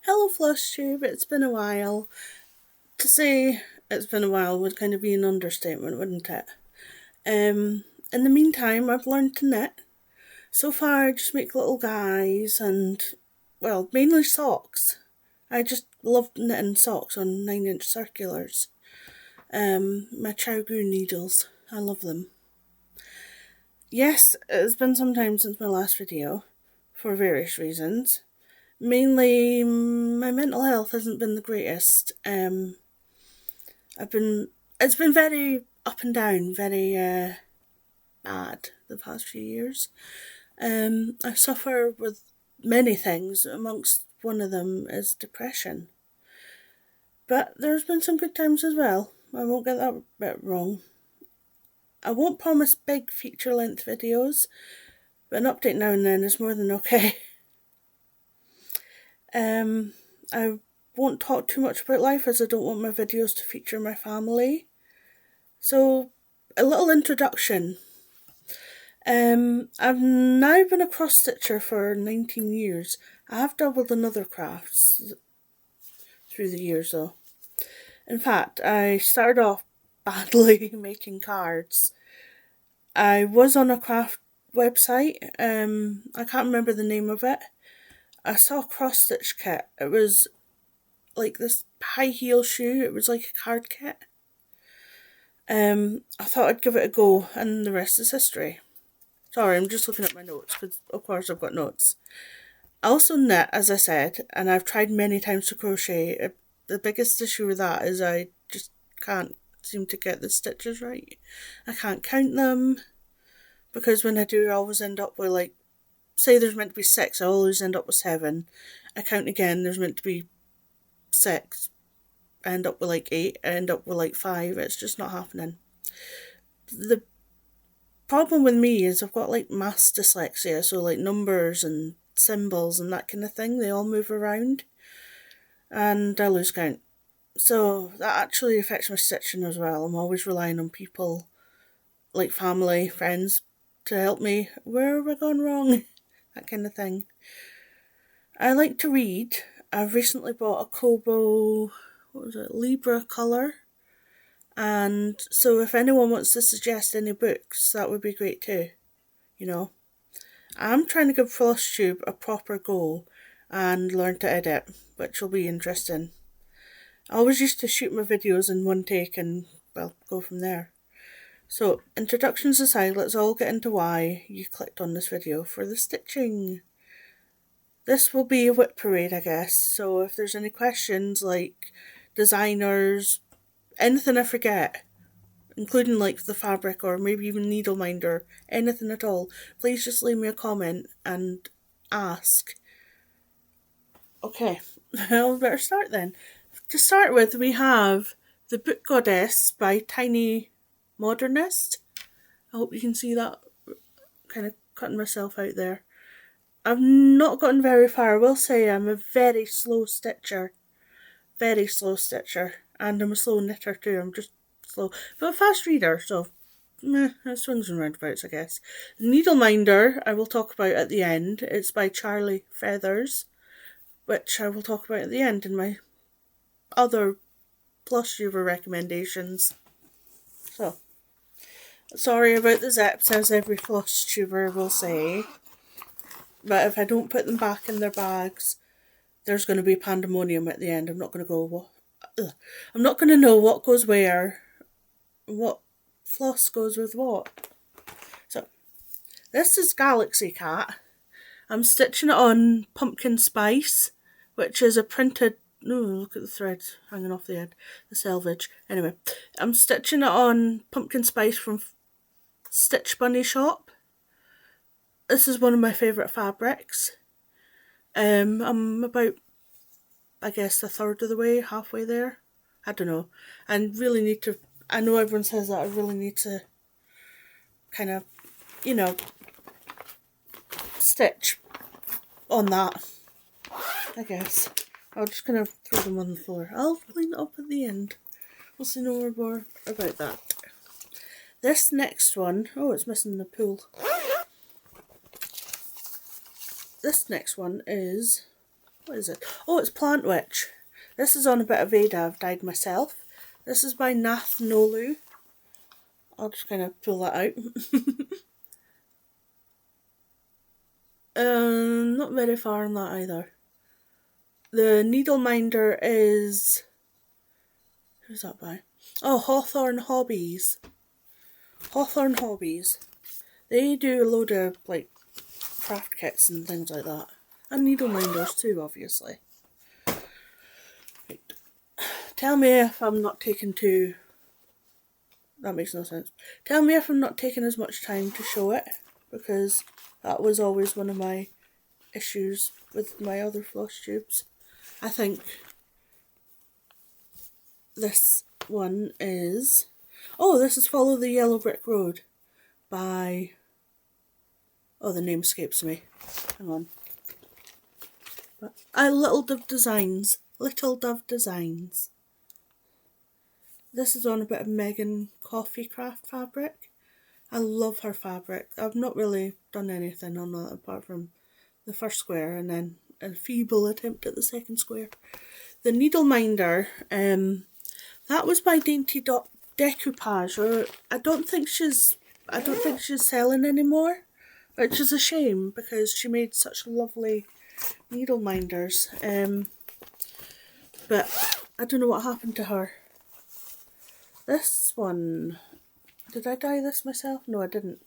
Hello Flosstube, it's been a while. To say it's been a while would kind of be an understatement, wouldn't it? In the meantime, I've learned to knit. So far, I just make little guys and, well, mainly socks. I just love knitting socks on 9-inch circulars. My Chow-Goo needles, I love them. Yes, it's been some time since my last video, for various reasons. Mainly, my mental health hasn't been the greatest. It's been very up and down, very bad the past few years. I suffer with many things, amongst one of them is depression. But there's been some good times as well. I won't get that bit wrong. I won't promise big feature-length videos, but an update now and then is more than okay. I won't talk too much about life as I don't want my videos to feature my family. So, a little introduction. I've now been a cross-stitcher for 19 years. I have dabbled in other crafts through the years though. In fact, I started off badly making cards. I was on a craft website, I can't remember the name of it. I saw a cross-stitch kit. It was like this high heel shoe. It was like a card kit. I thought I'd give it a go, and the rest is history. Sorry, I'm just looking at my notes, because of course I've got notes. I also knit, as I said, and I've tried many times to crochet. The biggest issue with that is I just can't seem to get the stitches right. I can't count them, because when I do, I always end up with, like, say there's meant to be 6, I always end up with 7. I count again, there's meant to be 6. I end up with like 8, I end up with like 5. It's just not happening. The problem with me is I've got like mass dyslexia, so like numbers and symbols and that kind of thing, they all move around and I lose count. So that actually affects my stitching as well. I'm always relying on people, like family, friends, to help me. Where have I gone wrong? That kind of thing. I like to read. I've recently bought a Kobo, Libra colour. And so if anyone wants to suggest any books, that would be great too. You know, I'm trying to give Flosstube a proper go and learn to edit, which will be interesting. I always used to shoot my videos in one take and, well, go from there. So, introductions aside, let's all get into why you clicked on this video for the stitching. This will be a whip parade, I guess, so if there's any questions like designers, anything I forget, including like the fabric or maybe even needle minder, anything at all, please just leave me a comment and ask. Okay, I'll better start then. To start with, we have The Book Goddess by Tiny Modernist. I hope you can see that, kind of cutting myself out there. I've not gotten very far. I will say I'm a very slow stitcher. Very slow stitcher. And I'm a slow knitter too. I'm just slow. But a fast reader, so it swings and roundabouts, I guess. Needle Minder I will talk about at the end. It's by Charlie Feathers, which I will talk about at the end in my other Flosstuber recommendations. So, sorry about the zips, as every Flosstuber will say. But if I don't put them back in their bags, there's going to be pandemonium at the end. I'm not going to go, I'm not going to know what goes where, what floss goes with what. So, this is Galaxy Cat. I'm stitching it on Pumpkin Spice, which is a printed, look at the thread hanging off the end, the selvage. Anyway, I'm stitching it on Pumpkin Spice from Stitch Bunny Shop. This is one of my favourite fabrics. I'm about, I guess, a third of the way, halfway there. I don't know. I really need to, I know everyone says that, I really need to kind of, you know, stitch on that, I guess. I'll just kind of throw them on the floor. I'll clean it up at the end. We'll see no more about that. This next one, oh, it's missing the pool. This next one is what is it? Oh, it's Plant Witch. This is on a bit of Ada I've dyed myself. This is by Nath Nolu. I'll just kind of pull that out. Not very far on that either. The needle minder is... who's that by? Oh, Hawthorne Hobbies. Hawthorne Hobbies. They do a load of like craft kits and things like that. And needle minders too, obviously. Right. Tell me if I'm not taking too... that makes no sense. Tell me if I'm not taking as much time to show it, because that was always one of my issues with my other floss tubes. I think this one is... oh, this is Follow the Yellow Brick Road by... oh, the name escapes me. Hang on. Little Dove Designs. Little Dove Designs. This is on a bit of Megan Coffee Craft fabric. I love her fabric. I've not really done anything on that apart from the first square and then a feeble attempt at the second square. The needle minder, that was by Dainty Decoupage, or I don't think she's selling anymore, which is a shame because she made such lovely needle minders. But I don't know what happened to her. This one, did I dye this myself? No, I didn't.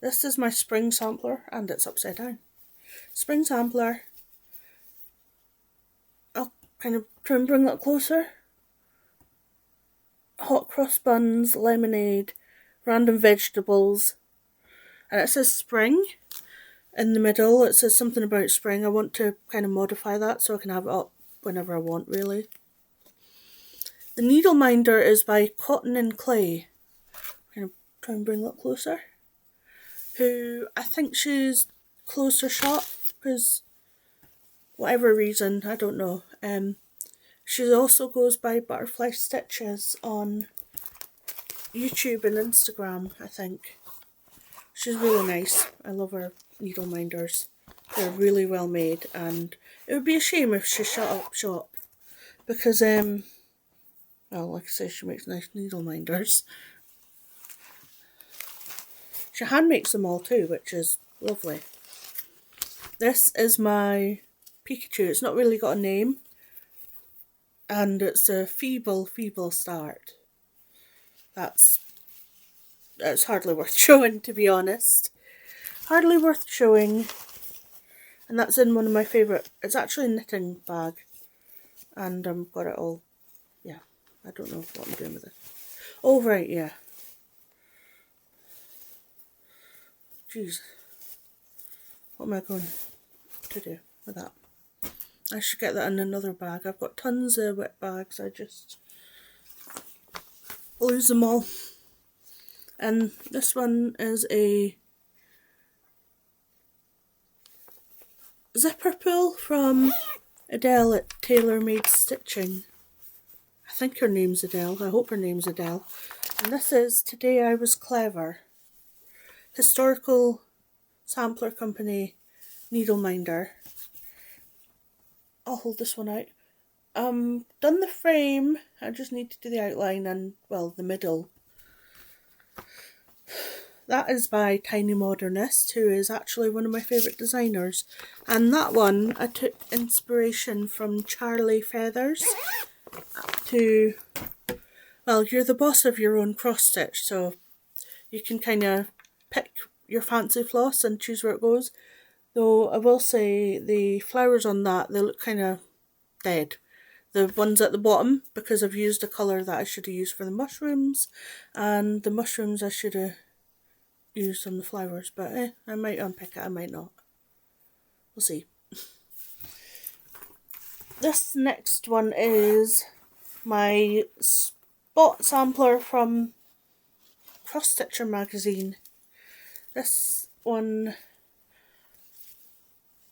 This is my spring sampler and it's upside down. Spring sampler. I'll kind of try and bring that closer. Hot cross buns, lemonade, random vegetables. And it says spring in the middle. It says something about spring. I want to kind of modify that so I can have it up whenever I want, really. The needle minder is by Cotton and Clay. I'm going to try and bring that closer. Who, I think she's closer shot because whatever reason, I don't know. She also goes by Butterfly Stitches on YouTube and Instagram, I think. She's really nice. I love her needle minders. They're really well made, and it would be a shame if she shut up shop because well, like I say, she makes nice needle minders. She hand makes them all too, which is lovely. This is my Pikachu. It's not really got a name, and it's a feeble start. That's hardly worth showing, to be honest. Hardly worth showing. And that's in one of my favourite, it's actually a knitting bag. And I've got it all, yeah, I don't know what I'm doing with it. Oh right, yeah. Jeez. What am I going to do with that? I should get that in another bag. I've got tons of wet bags, I just lose them all. And this one is a zipper pull from Adele at Tailor Made Stitching. I think her name's Adele. I hope her name's Adele. And this is Today I Was Clever. Historical Sampler Company needle minder. I'll hold this one out. Done the frame. I just need to do the outline and, well, the middle. That is by Tiny Modernist, who is actually one of my favourite designers. And that one, I took inspiration from Charlie Feathers to, well, you're the boss of your own cross stitch, so you can kind of pick your fancy floss and choose where it goes. Though I will say the flowers on that, they look kind of dead. The ones at the bottom, because I've used a colour that I should have used for the mushrooms, and the mushrooms I should have used on the flowers, but I might unpick it, I might not. We'll see. This next one is my spot sampler from Cross Stitcher magazine. This one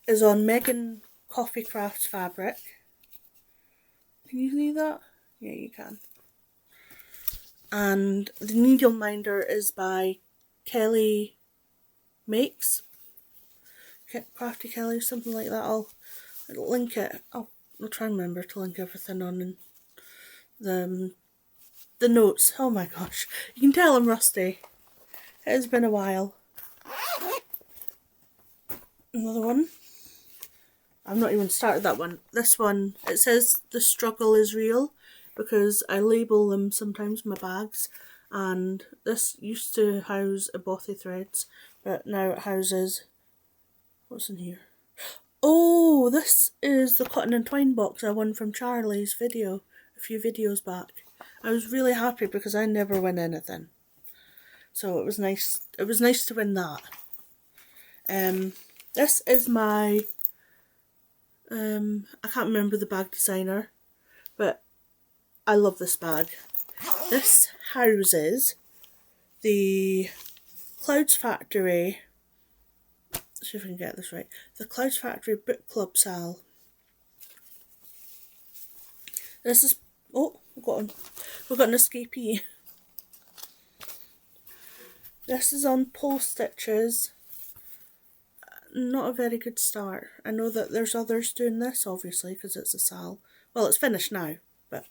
is on Megan Coffee Craft fabric. Can you see that? Yeah, you can. And the needle minder is by Kelly Makes. Crafty Kelly, something like that. I'll I'll link it. I'll try and remember to link everything on in the notes. Oh my gosh, you can tell I'm rusty. It has been a while. Another one. I've not even started that one. This one, it says the struggle is real because I label them sometimes, my bags, and this used to house a bothy threads, but now it houses, what's in here? Oh, this is the cotton and twine box I won from Charlie's video a few videos back. I was really happy because I never win anything, so it was nice. It was nice to win that. This is my I can't remember the bag designer, but I love this bag. This houses the Clouds Factory, let's see if I can get this right, the Clouds Factory Book Club Sal. This is, oh, we've got an escapee. This is on pole stitches. Not a very good start. I know that there's others doing this, obviously, because it's a Sal. Well, it's finished now, but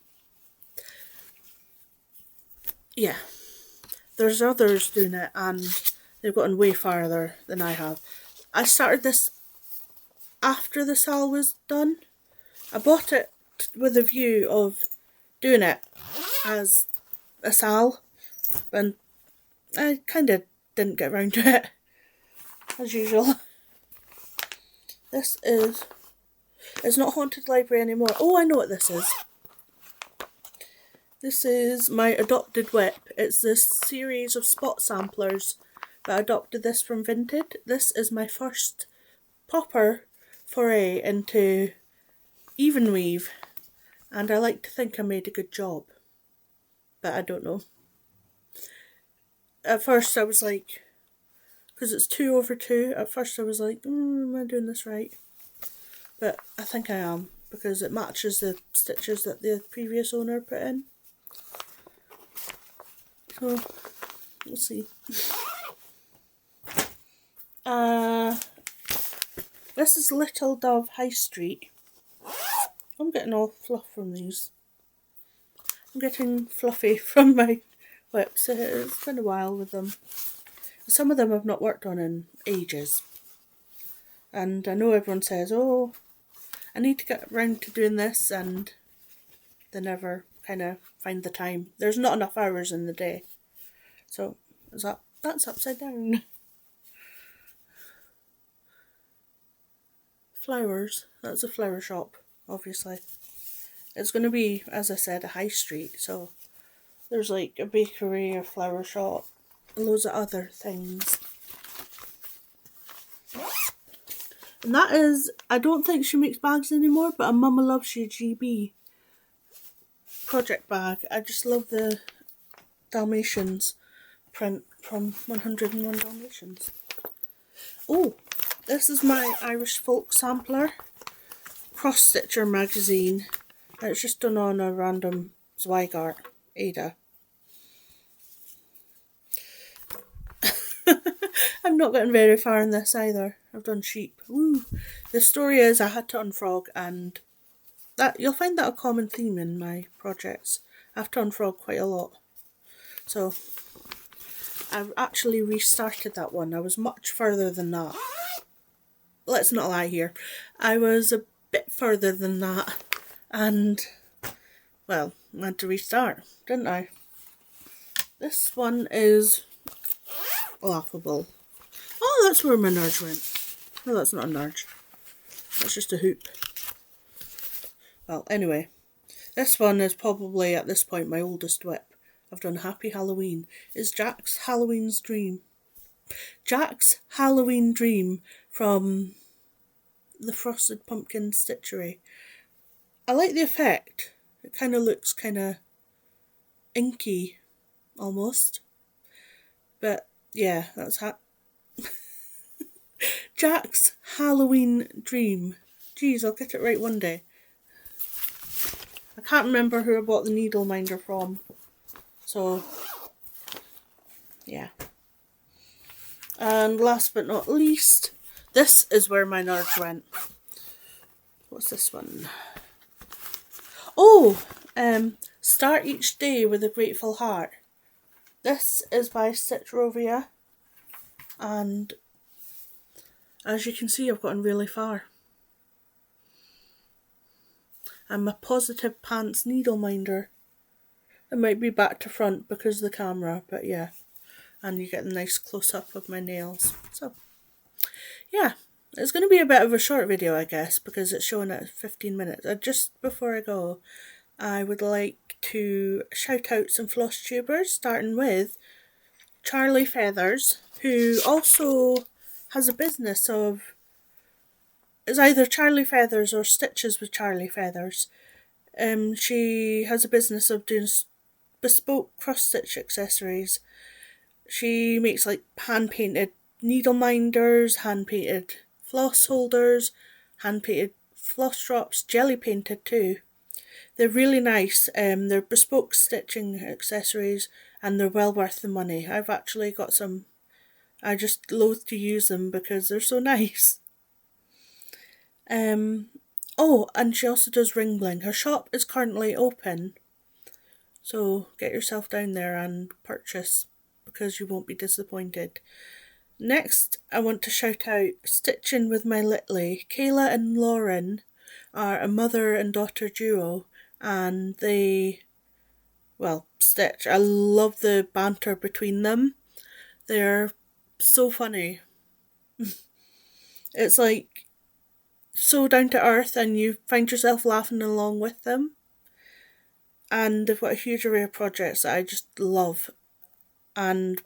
yeah, there's others doing it, and they've gotten way farther than I have. I started this after the Sal was done. I bought it with a view of doing it as a Sal, and I kind of didn't get around to it, as usual. This is, it's not Haunted Library anymore. Oh, I know what this is. This is my adopted whip. It's this series of spot samplers, but I adopted this from Vinted. This is my first proper foray into even weave, and I like to think I made a good job, but I don't know. At first I was like, because it's 2/2, at first I was like, am I doing this right? But I think I am, because it matches the stitches that the previous owner put in. So, we'll see. This is Little Dove High Street. I'm getting all fluff from these. I'm getting fluffy from my whips. It's been a while with them. Some of them I've not worked on in ages. And I know everyone says, oh, I need to get around to doing this, and they never kind of find the time. There's not enough hours in the day. So, that's upside down. Flowers. That's a flower shop, obviously. It's going to be, as I said, a high street. So, there's like a bakery, a flower shop, loads of other things. And that is, I don't think she makes bags anymore, but a Mama Loves You GB project bag. I just love the Dalmatians print from 101 Dalmatians. Oh, this is my Irish folk sampler, cross stitcher magazine. It's just done on a random Zweigart Ada. I've not gotten very far in this either. I've done sheep. Woo. The story is I had to unfrog, and that you'll find that a common theme in my projects. I have to unfrog quite a lot. So I've actually restarted that one. I was much further than that. Let's not lie here. I was a bit further than that, and well, I had to restart, didn't I? This one is laughable. Oh, that's where my nudge went. No, that's not a nudge. That's just a hoop. Well, anyway, this one is probably at this point my oldest whip. I've done Happy Halloween. It's Jack's Halloween's Dream. Jack's Halloween Dream from the Frosted Pumpkin Stitchery. I like the effect. It kind of looks kind of inky, almost. But yeah, that's Jack's Halloween Dream. Jeez, I'll get it right one day. I can't remember who I bought the needle minder from. So, yeah. And last but not least, this is where my nerds went. What's this one? Oh, start each day with a grateful heart. This is by Stitchrovia, and as you can see, I've gotten really far. I'm a positive pants needle minder. It might be back to front because of the camera, but yeah. And you get a nice close-up of my nails. So, yeah. It's going to be a bit of a short video, I guess, because it's showing at 15 minutes. Just before I go, I would like to shout out some Flosstubers, starting with Charlie Feathers, who also has a business of... It's either Charlie Feathers or Stitches with Charlie Feathers. She has a business of doing bespoke cross-stitch accessories. She makes like hand-painted needle minders, hand-painted floss holders, hand-painted floss drops, jelly painted too. They're really nice. They're bespoke stitching accessories and they're well worth the money. I've actually got some. I just loathe to use them because they're so nice. Oh, and she also does ring bling. Her shop is currently open, so get yourself down there and purchase because you won't be disappointed. Next, I want to shout out Stitching with My Litly. Kayla and Lauren are a mother and daughter duo, and they, well, stitch. I love the banter between them. They're so funny. It's like so down to earth, and you find yourself laughing along with them. And they've got a huge array of projects that I just love. And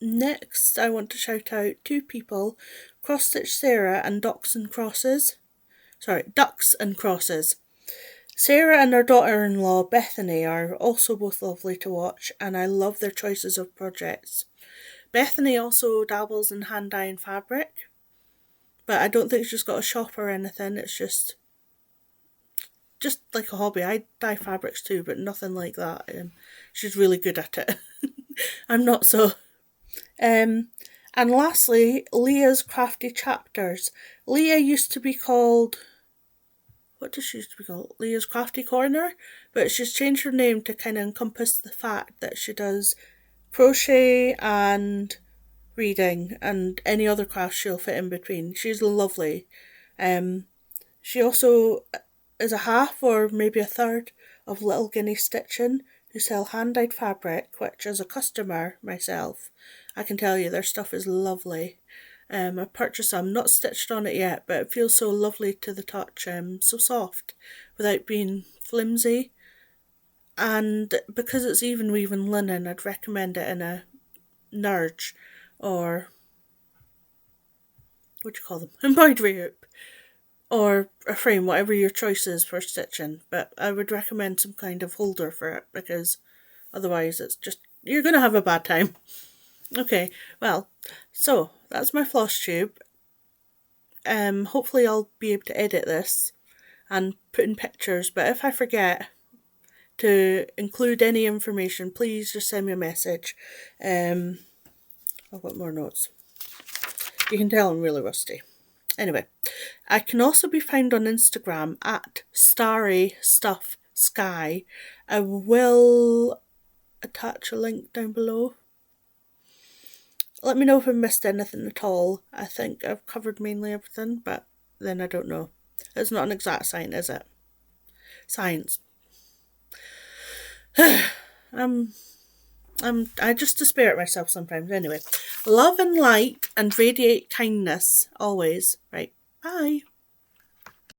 next, I want to shout out two people, Cross Stitch Sarah and Ducks and Crosses. Sarah and her daughter-in-law Bethany are also both lovely to watch, and I love their choices of projects. Bethany also dabbles in hand dyeing fabric, but I don't think she's got a shop or anything. It's just like a hobby. I dye fabrics too, but nothing like that. She's really good at it. I'm not so. And lastly, Leah's Crafty Chapters. Leah used to be called... What does she used to be called? Leah's Crafty Corner? But she's changed her name to kind of encompass the fact that she does crochet and reading and any other craft she'll fit in between. She's lovely. She also is a half or maybe a third of Little Guinea Stitching, who sell hand-dyed fabric, which as a customer myself, I can tell you their stuff is lovely. I purchased some, not stitched on it yet, but it feels so lovely to the touch, so soft without being flimsy. And because it's even weaving linen, I'd recommend it in a nurge or what do you call them? Embroidery hoop. Or a frame, whatever your choice is for stitching. But I would recommend some kind of holder for it because otherwise it's just, you're going to have a bad time. Okay, well, so that's my Flosstube. Hopefully I'll be able to edit this and put in pictures, but if I forget to include any information, please just send me a message. I've got more notes. You can tell I'm really rusty. Anyway, I can also be found on Instagram at starrystuffsky. I will attach a link down below. Let me know if I missed anything at all. I think I've covered mainly everything, but then I don't know. It's not an exact science, is it? Science. I just despair at myself sometimes. Anyway, love and light and radiate kindness always. Right, bye.